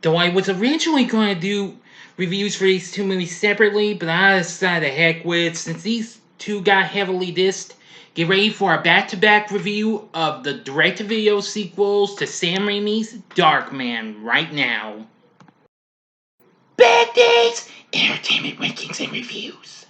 Though I was originally going to do reviews for these two movies separately, but I decided to heck with, since these two got heavily dissed, get ready for a back-to-back review of the direct-to-video sequels to Sam Raimi's Darkman right now. Bad Days! Entertainment Rankings and Reviews.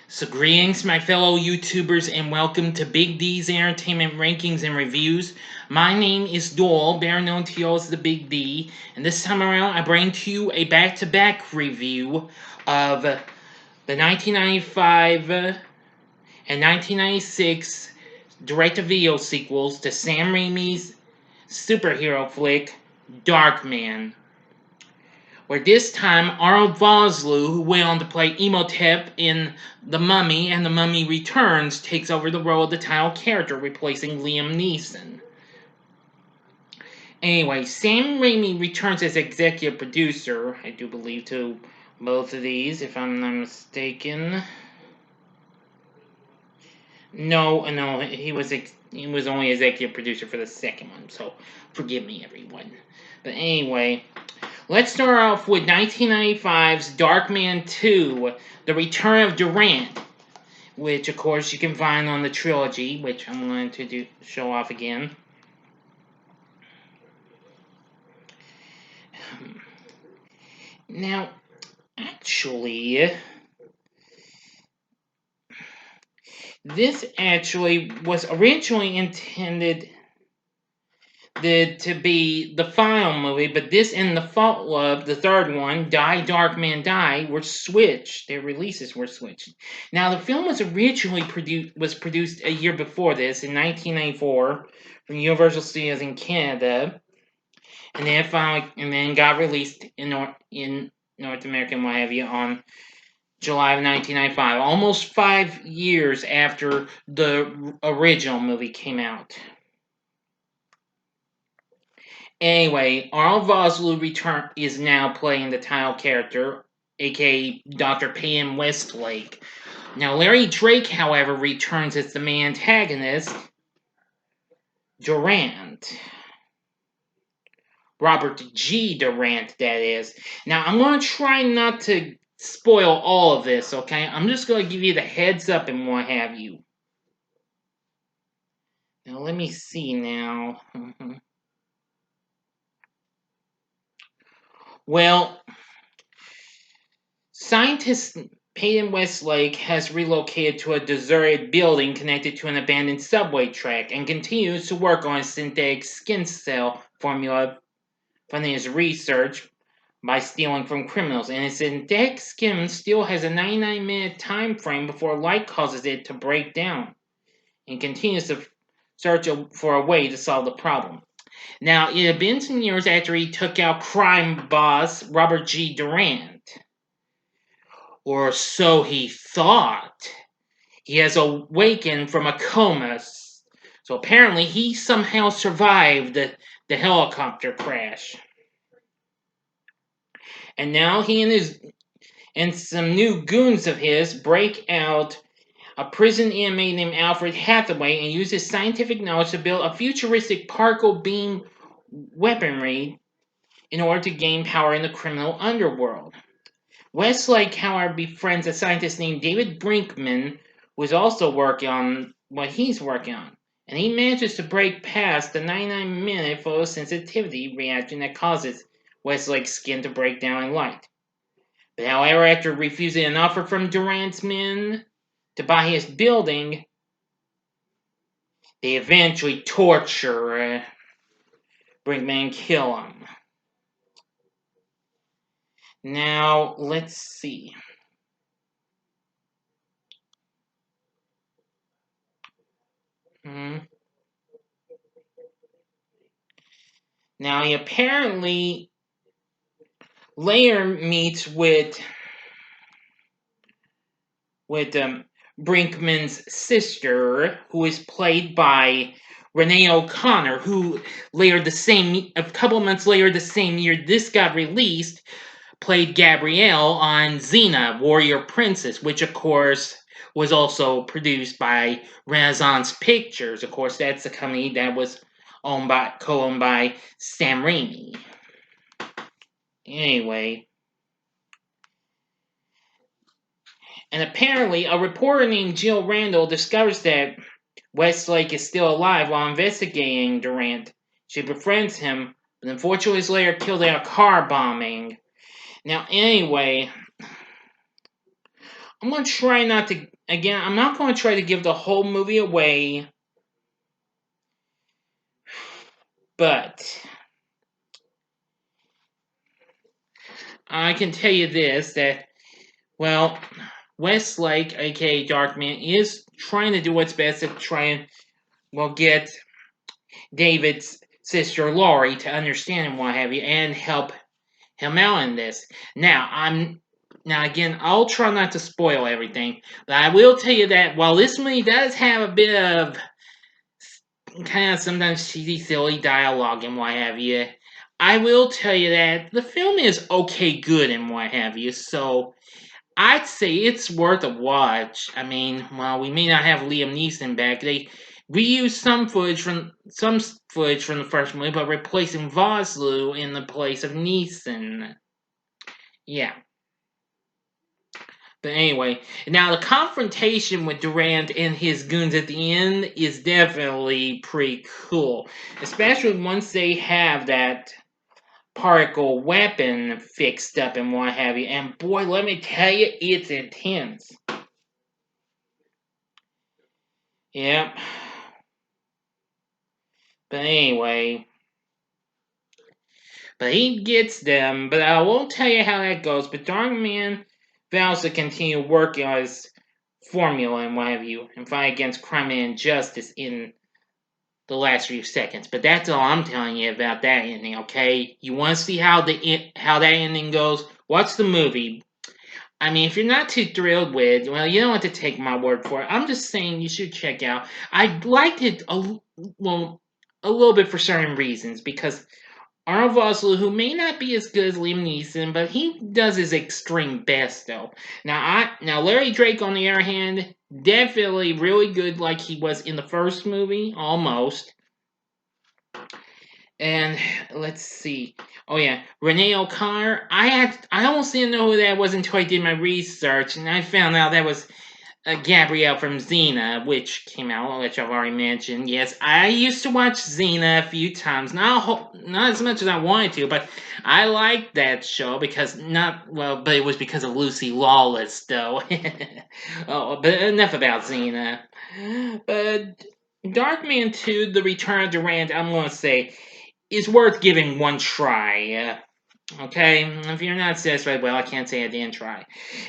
So greetings, my fellow YouTubers, and welcome to Big D's Entertainment Rankings and Reviews. My name is Doyle, better known to you as the Big D, and this time around I bring to you a back-to-back review of the 1995 and 1996 direct-to-video sequels to Sam Raimi's superhero flick, Darkman. Where this time Arnold Vosloo, who went on to play Imhotep in The Mummy and The Mummy Returns, takes over the role of the title character, replacing Liam Neeson. Anyway, Sam Raimi returns as executive producer, I do believe, to both of these, if I'm not mistaken. No, he was only executive producer for the second one, so forgive me, everyone. But anyway, let's start off with 1995's Darkman II, The Return of Durant, which, of course, you can find on the trilogy, which I'm going to show off again. Now, actually, this actually was originally intended to be the final movie, but this and the follow-up, the third one, Darkman Die, were switched. Their releases were switched. Now, the film was originally produced a year before this, in 1994, from Universal Studios in Canada, and then got released in North America and what have you on July of 1995, almost 5 years after the original movie came out. Anyway, Arnold Vosloo is now playing the title character, aka Dr. Peyton Westlake. Now, Larry Drake, however, returns as the main antagonist, Durant. Robert G. Durant, that is. Now, I'm going to try not to spoil all of this, okay? I'm just going to give you the heads up and what have you. Now, let me see now. Well, scientist Peyton Westlake has relocated to a deserted building connected to an abandoned subway track and continues to work on a synthetic skin cell formula funding his research by stealing from criminals. And his synthetic skin still has a 99-minute time frame before light causes it to break down, and continues to search for a way to solve the problem. Now, it had been some years after he took out crime boss Robert G. Durant. Or so he thought. He has awakened from a coma. So apparently he somehow survived the helicopter crash. And now he and some new goons of his break out a prison inmate named Alfred Hathaway and use his scientific knowledge to build a futuristic particle beam weaponry in order to gain power in the criminal underworld. Westlake, however, befriends a scientist named David Brinkman, who is also working on what he's working on. And he manages to break past the 99-minute photosensitivity reaction that causes Westlake's skin to break down in light. But however, after refusing an offer from Durant's men to buy his building, they eventually torture Brinkman and kill him. Now, let's see. Now, he apparently later meets with Brinkman's sister, who is played by Renee O'Connor, who a couple months later the same year this got released, played Gabrielle on Xena, Warrior Princess, which of course was also produced by Renaissance Pictures. Of course, that's the company that was co-owned by Sam Raimi. Anyway, and apparently a reporter named Jill Randall discovers that Westlake is still alive while investigating Durant. She befriends him, but unfortunately is later killed in a car bombing. Now, anyway, I'm going to try not to, again, I'm not going to try to give the whole movie away, but I can tell you this, that, well, Westlake, aka Darkman, is trying to do what's best to try and, well, get David's sister Laurie to understand and what have you, and help him out in this. Now again, I'll try not to spoil everything, but I will tell you that while this movie does have a bit of kind of sometimes cheesy, silly dialogue and what have you, I will tell you that the film is okay good and what have you, so I'd say it's worth a watch. I mean, while we may not have Liam Neeson back, they reused some footage from the first movie, but replacing Vosloo in the place of Neeson. Yeah. But anyway, now the confrontation with Durant and his goons at the end is definitely pretty cool. Especially once they have that particle weapon fixed up and what have you. And boy, let me tell you, it's intense. Yep. But anyway. But he gets them, but I won't tell you how that goes. But Darkman vows to continue working on his formula and what have you, and fight against crime and injustice in the last few seconds. But that's all I'm telling you about that ending, okay? You want to see how that ending goes? Watch the movie. I mean, if you're not too thrilled with, well, you don't have to take my word for it. I'm just saying you should check out. I liked it a little bit for certain reasons because Arnold Vosloo, who may not be as good as Liam Neeson, but he does his extreme best though. Now Larry Drake, on the other hand, definitely really good, like he was in the first movie, almost. And let's see. Oh yeah, Renee O'Connor. I almost didn't know who that was until I did my research, and I found out that was Gabrielle from Xena, which came out, which I've already mentioned. Yes, I used to watch Xena a few times. Not as much as I wanted to, but I liked that show because but it was because of Lucy Lawless, though. Oh, but enough about Xena. But Darkman 2, The Return of Durant, I'm going to say, is worth giving one try. Okay, if you're not satisfied, well, I can't say I didn't try.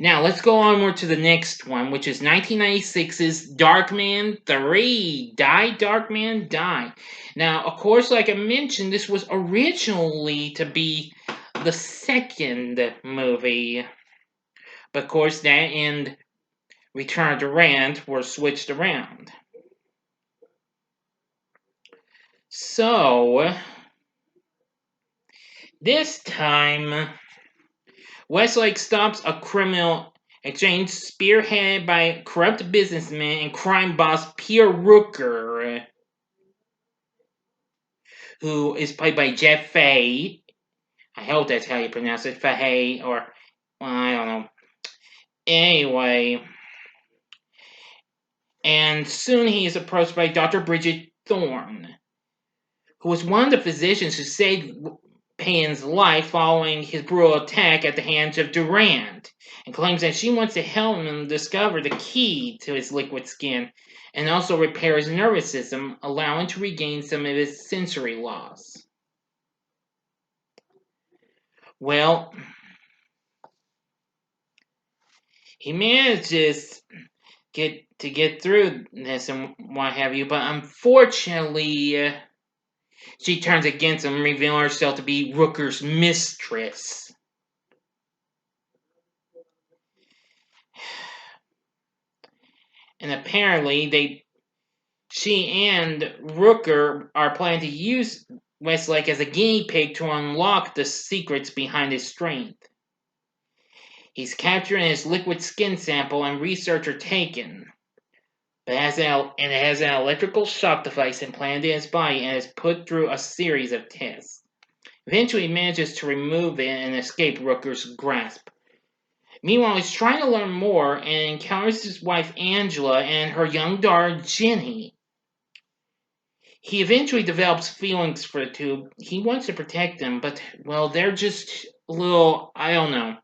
Now, let's go onward to the next one, which is 1996's Darkman III. Darkman Die. Now, of course, like I mentioned, this was originally to be the second movie. But, of course, that and Return of Durant were switched around. So, this time, Westlake stops a criminal exchange spearheaded by corrupt businessman and crime boss Pierre Rooker, who is played by Jeff Fahey. I hope that's how you pronounce it, Fahey, or well, I don't know. Anyway, and soon he is approached by Dr. Bridget Thorne, who was one of the physicians who saved Payne's life following his brutal attack at the hands of Durant, and claims that she wants to help him discover the key to his liquid skin and also repair his nervous system, allowing to regain some of his sensory loss. Well, he manages to get through this and what have you, but unfortunately, she turns against him, revealing herself to be Rooker's mistress. And apparently, she and Rooker are planning to use Westlake as a guinea pig to unlock the secrets behind his strength. He's capturing his liquid skin sample and research are taken. but it has an electrical shock device implanted in its body and is put through a series of tests. Eventually, he manages to remove it and escape Rooker's grasp. Meanwhile, he's trying to learn more and encounters his wife Angela and her young daughter Jenny. He eventually develops feelings for the two. He wants to protect them, but, well, they're just a little, I don't know.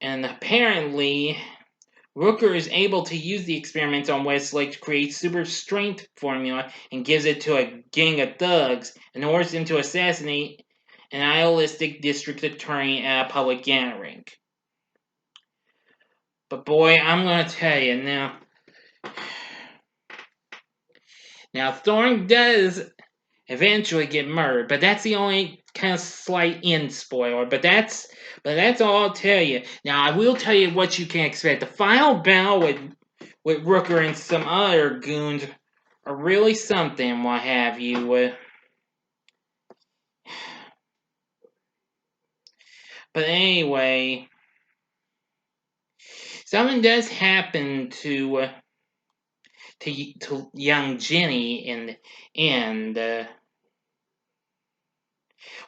And apparently, Rooker is able to use the experiments on Westlake to create super strength formula and gives it to a gang of thugs and orders them to assassinate an idealistic district attorney at a public gathering. But boy, I'm gonna tell you now. Now, Thorne does eventually get murdered, but that's the only kind of slight end spoiler. But that's all I'll tell you. Now, I will tell you what you can expect. The final battle with Rooker and some other goons are really something, what have you. But anyway, something does happen to young Jenny in the end.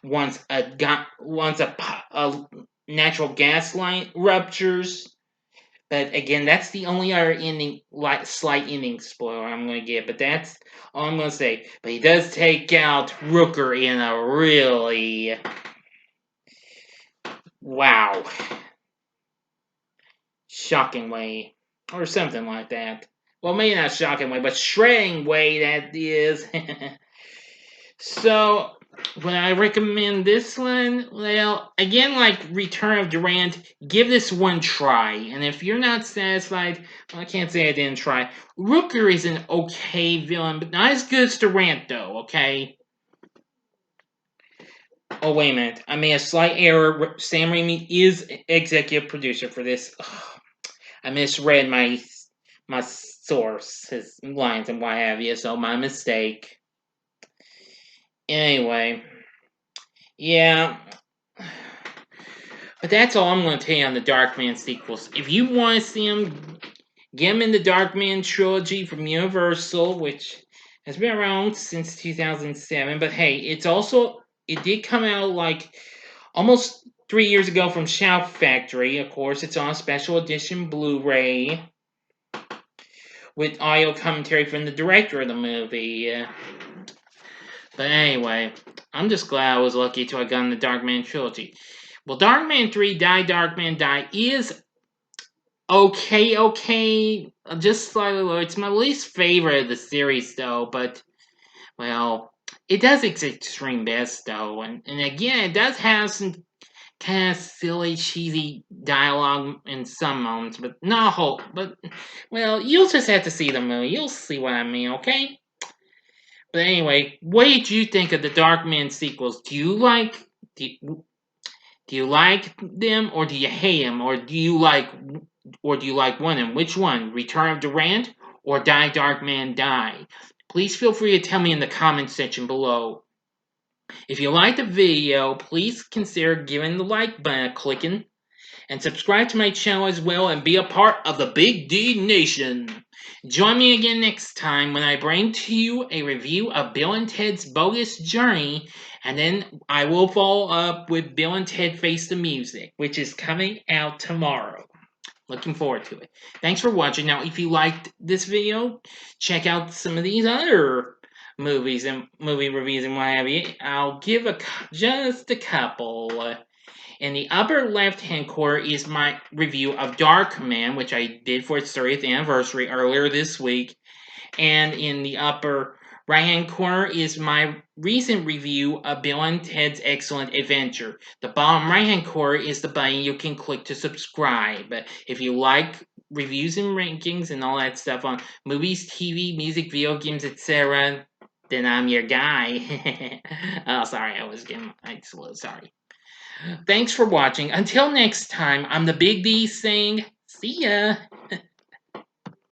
Once a natural gas line ruptures. But again, that's the only other ending, slight ending spoiler I'm going to get. But that's all I'm going to say. But he does take out Rooker in a really, wow, shocking way, or something like that. Well, maybe not shocking way, but shredding way, that is. So, would I recommend this one? Well, again, like Return of Durant, give this one try. And if you're not satisfied, well, I can't say I didn't try. Rooker is an okay villain, but not as good as Durant, though, okay? Oh, wait a minute. I made a slight error. Sam Raimi is executive producer for this. Ugh, I misread my source, his lines and what have you, so my mistake. Anyway, yeah. But that's all I'm going to tell you on the Darkman sequels. If you want to see them, get them in the Darkman trilogy from Universal, which has been around since 2007. But hey, it did come out like almost 3 years ago from Shout Factory. Of course, it's on a special edition Blu-ray with audio commentary from the director of the movie. But anyway, I'm just glad I was lucky to have gotten the Darkman trilogy. Well, Darkman 3, Darkman Die is okay, just slightly low. It's my least favorite of the series, though, but, well, it does its extreme best, though, and again, it does have some kind of silly, cheesy dialogue in some moments, but not a whole, but, well, you'll just have to see the movie. You'll see what I mean, okay? But anyway, what did you think of the Darkman sequels? Do you like them, or do you hate them, or do you like one of them? Which one? Return of Durant or Darkman Die? Please feel free to tell me in the comment section below. If you liked the video, please consider giving the like button a clicking and subscribe to my channel as well and be a part of the Big D Nation. Join me again next time when I bring to you a review of Bill and Ted's Bogus Journey, and then I will follow up with Bill and Ted Face the Music, which is coming out tomorrow. Looking forward to it. Thanks for watching. Now, if you liked this video, check out some of these other movies and movie reviews and what have you. I'll give just a couple. In the upper left-hand corner is my review of Darkman, which I did for its 30th anniversary earlier this week. And in the upper right-hand corner is my recent review of Bill and Ted's Excellent Adventure. The bottom right-hand corner is the button you can click to subscribe. If you like reviews and rankings and all that stuff on movies, TV, music, video games, etc., then I'm your guy. Oh, sorry, I was sorry. Thanks for watching. Until next time, I'm the Big D saying, see ya.